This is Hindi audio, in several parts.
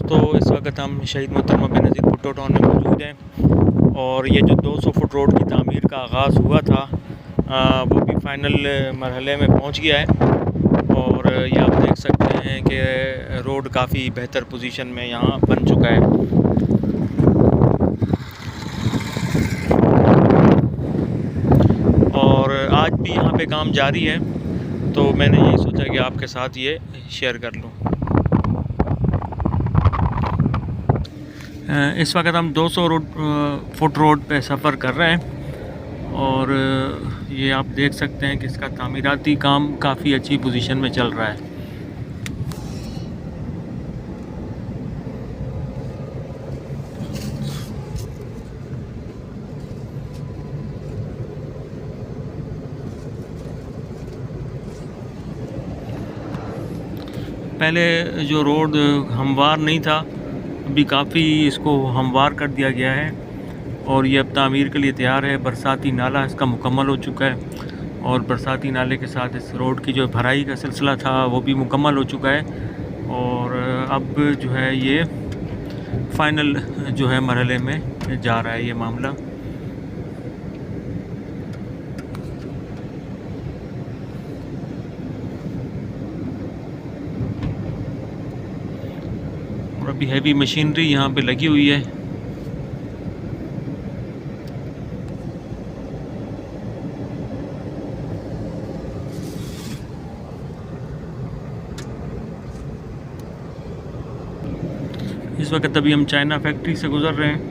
दोस्तों, इस वक्त हम शहीद मोहतरमा बेनज़ीर भुट्टो टाउन में मौजूद हैं और ये जो 200 फुट रोड की तामीर का आगाज़ हुआ था वो भी फ़ाइनल मरहले में पहुंच गया है। और ये आप देख सकते हैं कि रोड काफ़ी बेहतर पोजीशन में यहाँ बन चुका है। और आज भी यहाँ पे काम जारी है, तो मैंने यही सोचा कि आपके साथ ये शेयर कर लूँ। इस वक्त हम 200 फुट रोड पे सफ़र कर रहे हैं और ये आप देख सकते हैं कि इसका तामीराती काम काफ़ी अच्छी पोजीशन में चल रहा है। पहले जो रोड हमवार नहीं था, अभी काफ़ी इसको हमवार कर दिया गया है और ये अब तामीर के लिए तैयार है। बरसाती नाला इसका मुकम्मल हो चुका है और बरसाती नाले के साथ इस रोड की जो भराई का सिलसिला था वो भी मुकम्मल हो चुका है। और अब जो है ये फ़ाइनल जो है मरहले में जा रहा है ये मामला। और अभी हैवी मशीनरी यहाँ पे लगी हुई है। इस वक्त अभी हम चाइना फैक्ट्री से गुज़र रहे हैं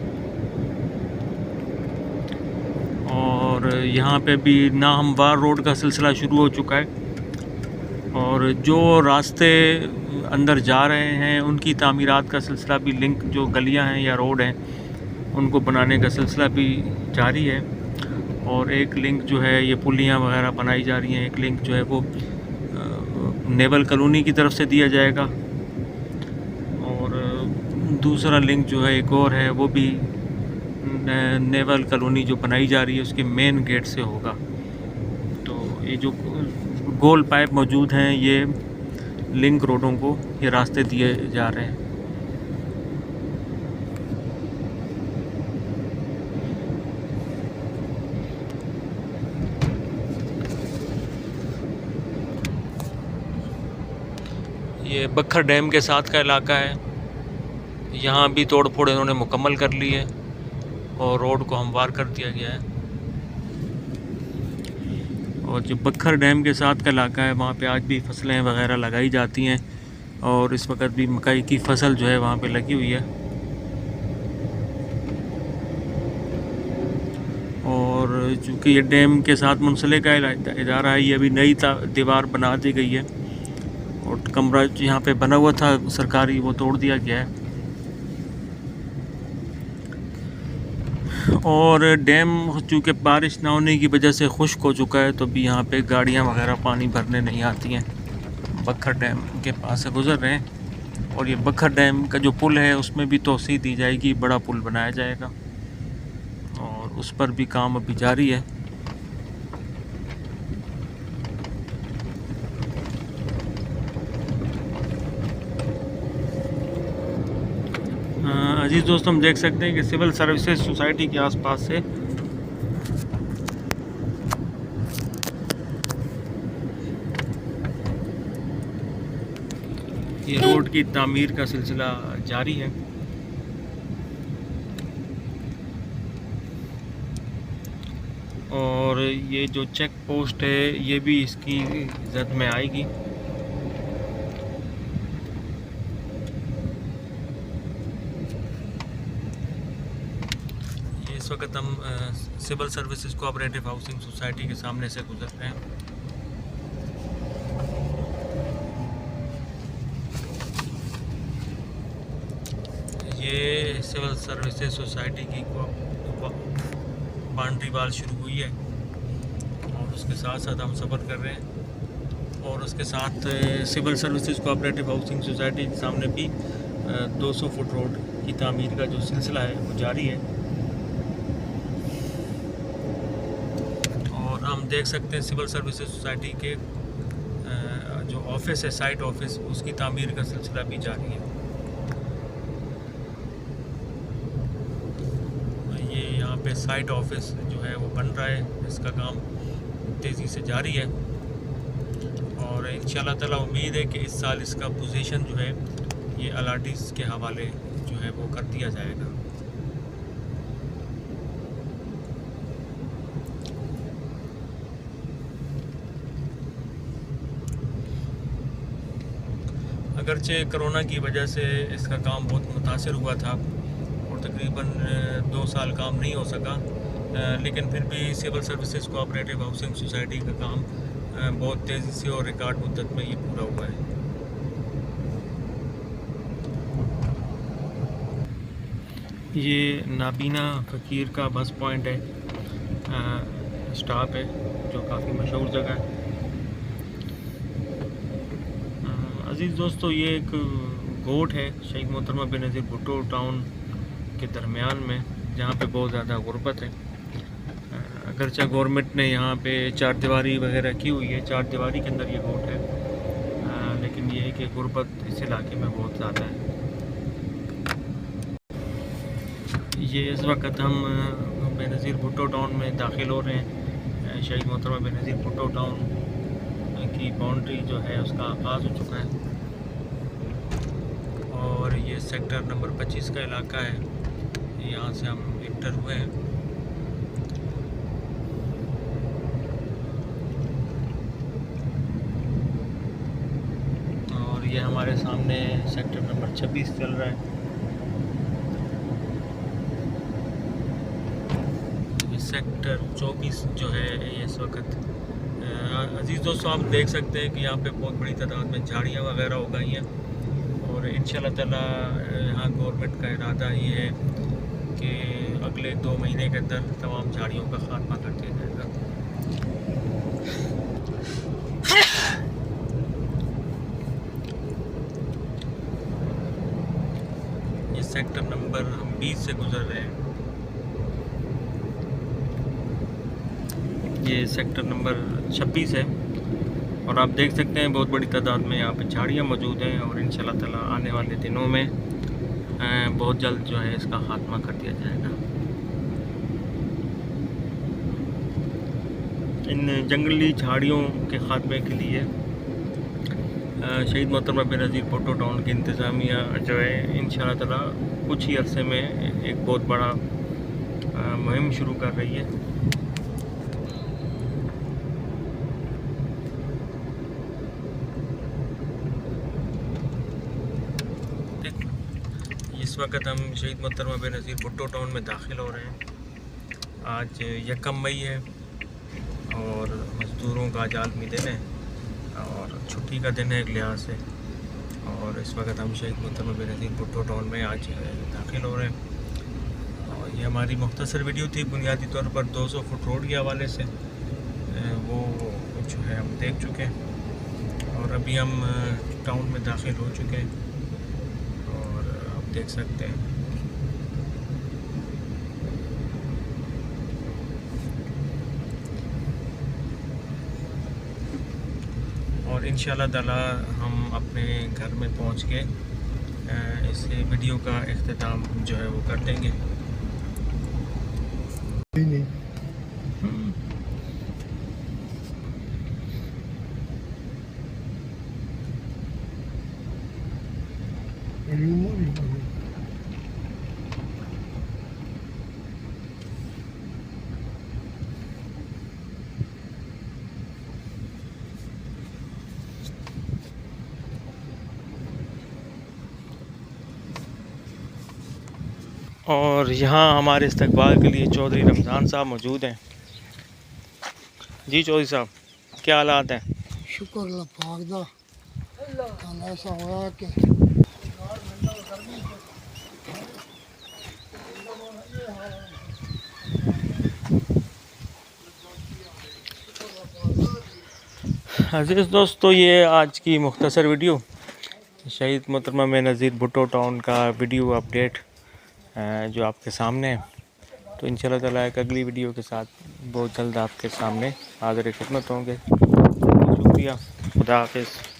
और यहाँ पे भी नाहमवार रोड का सिलसिला शुरू हो चुका है और जो रास्ते अंदर जा रहे हैं उनकी तामीरात का सिलसिला भी, लिंक जो गलियां हैं या रोड हैं उनको बनाने का सिलसिला भी जारी है। और एक लिंक जो है ये पुलियां वगैरह बनाई जा रही हैं, एक लिंक जो है वो नेवल कॉलोनी की तरफ से दिया जाएगा और दूसरा लिंक जो है एक और है वो भी नेवल कॉलोनी जो बनाई जा रही है उसके मेन गेट से होगा। तो ये जो गोल पाइप मौजूद हैं ये लिंक रोडों को ये रास्ते दिए जा रहे हैं। ये बखर डैम के साथ का इलाका है, यहाँ भी तोड़ फोड़ इन्होंने मुकम्मल कर ली है और रोड को हमवार कर दिया गया है। और जो बखर डैम के साथ का इलाका है वहाँ पे आज भी फसलें वगैरह लगाई जाती हैं और इस वक्त भी मकई की फसल जो है वहाँ पे लगी हुई है। और चूँकि ये डैम के साथ मुंसलिक का इदारा है, ये अभी नई दीवार बना दी गई है और कमरा यहाँ पे बना हुआ था सरकारी वो तोड़ दिया गया है। और डैम चूँकि बारिश ना होने की वजह से खुश्क हो चुका है, तो भी यहाँ पे गाड़ियाँ वगैरह पानी भरने नहीं आती हैं। बखर डैम के पास से गुज़र रहे हैं और ये बखर डैम का जो पुल है उसमें भी तोसी दी जाएगी, बड़ा पुल बनाया जाएगा और उस पर भी काम अभी जारी है। अजीज़ दोस्तों, हम देख सकते हैं कि सिविल सर्विसेज सोसाइटी के आसपास से ये रोड की तामीर का सिलसिला जारी है। और ये जो चेक पोस्ट है ये भी इसकी जद में आएगी। इस वक्त हम civil services cooperative housing society के सामने से गुजर रहे हैं। ये सिविल सर्विसेज सोसाइटी की बाउंड्री वाल शुरू हुई है और उसके साथ साथ हम सफ़र कर रहे हैं और उसके साथ civil services cooperative housing society के सामने भी 200 फुट रोड की तामीर का जो सिलसिला है वो जारी है। और हम देख सकते हैं सिविल सर्विसेज सोसाइटी के जो ऑफिस है, साइट ऑफिस, उसकी तामीर का सिलसिला भी जारी है। पे साइट ऑफिस जो है वो बन रहा है, इसका काम तेज़ी से जारी है और इंशाल्लाह ताला उम्मीद है कि इस साल इसका पोजीशन जो है ये अलाटीज़ के हवाले जो है वो कर दिया जाएगा। अगरचे कोरोना की वजह से इसका काम बहुत मुतासर हुआ था और तकरीबन 2 साल काम नहीं हो सका, लेकिन फिर भी civil services cooperative housing society का काम बहुत तेज़ी से और रिकॉर्ड मुद्दत में ये पूरा हुआ है। ये नाबीना फ़कीर का बस पॉइंट है, स्टॉप है जो काफ़ी मशहूर जगह है। अज़ीज़ दोस्तों, ये एक गोट है शहीद मोहतरमा बेनज़ीर भुट्टो टाउन के दरमियान में, जहाँ पे बहुत ज़्यादा गुर्बत है। अगरचे गवर्नमेंट ने यहाँ पे चार दीवारी वगैरह की हुई है, चार दीवारी के अंदर ये गोट है, लेकिन ये है कि गुर्बत इस इलाके में बहुत ज़्यादा है। ये इस वक्त हम बेनज़ीर भुट्टो टाउन में दाखिल हो रहे हैं। शहीद मोहतरमा बेनज़ीर भुट्टो टाउन की बाउंड्री जो है उसका आगाज़ हो चुका है और ये सेक्टर नंबर 25 का इलाका है, यहाँ से हम इंटर हुए हैं। और ये हमारे सामने सेक्टर नंबर 26 चल रहा है। ये सेक्टर 24 जो है ये इस वक्त, अजीज़ दोस्तों, आप देख सकते हैं कि यहाँ पे बहुत बड़ी तादाद में झाड़ियाँ वगैरह उगाई हैं और इंशाल्लाह ताला यहाँ गवर्नमेंट का इरादा ये है कि अगले 2 महीने के अंदर तमाम झाड़ियों का खात्मा कर दिया जाएगा। ये सेक्टर नंबर हम 20 से गुजर रहे हैं। ये सेक्टर नंबर 26 है और आप देख सकते हैं बहुत बड़ी तादाद में यहाँ पे झाड़ियाँ मौजूद हैं और इंशाल्लाह ताला आने वाले दिनों में बहुत जल्द जो है इसका खात्मा कर दिया जाएगा। इन जंगली झाड़ियों के खात्मे के लिए शहीद मोहतरमा बेनज़ीर भुट्टो टाउन की इंतज़ामिया जो है इंशाल्लाह ताला कुछ ही अरसे में एक बहुत बड़ा मुहिम शुरू कर रही है। इस वक्त हम शहीद मोहतरमा बेनज़ीर भुट्टो टाउन में दाखिल हो रहे हैं। आज 1 मई है और मज़दूरों का आज आलमी दिन है और छुट्टी का दिन है एक लिहाज से, और इस वक्त हम शहीद मोहतरमा बेनज़ीर भुट्टो टाउन में आज दाखिल हो रहे हैं। और ये हमारी मुख्तसर वीडियो थी, बुनियादी तौर पर 200 फुट रोड के हवाले से वो जो है हम देख चुके हैं और अभी हम टाउन में दाखिल हो चुके हैं और आप देख सकते हैं। और इंशाल्लाह ताला हम अपने घर में पहुंच के इस वीडियो का इख्तिताम जो है वो कर देंगे। और यहाँ हमारे इस्तकबाल के लिए चौधरी रमज़ान साहब मौजूद हैं। जी चौधरी साहब, क्या हालात हैं? शुक्र अल्लाह पाक दा, ऐसा हुआ कि अज़ीज़ दोस्तों, ये आज की मुख्तसर वीडियो शहीद मोहतरमा बेनज़ीर भुट्टो टाउन का वीडियो अपडेट जो आपके सामने है। तो इंशाल्लाह ताला एक अगली वीडियो के साथ बहुत जल्द आपके सामने हाज़िर खिदमत होंगे। बहुत शुक्रिया, खुदा हाफ़िज़।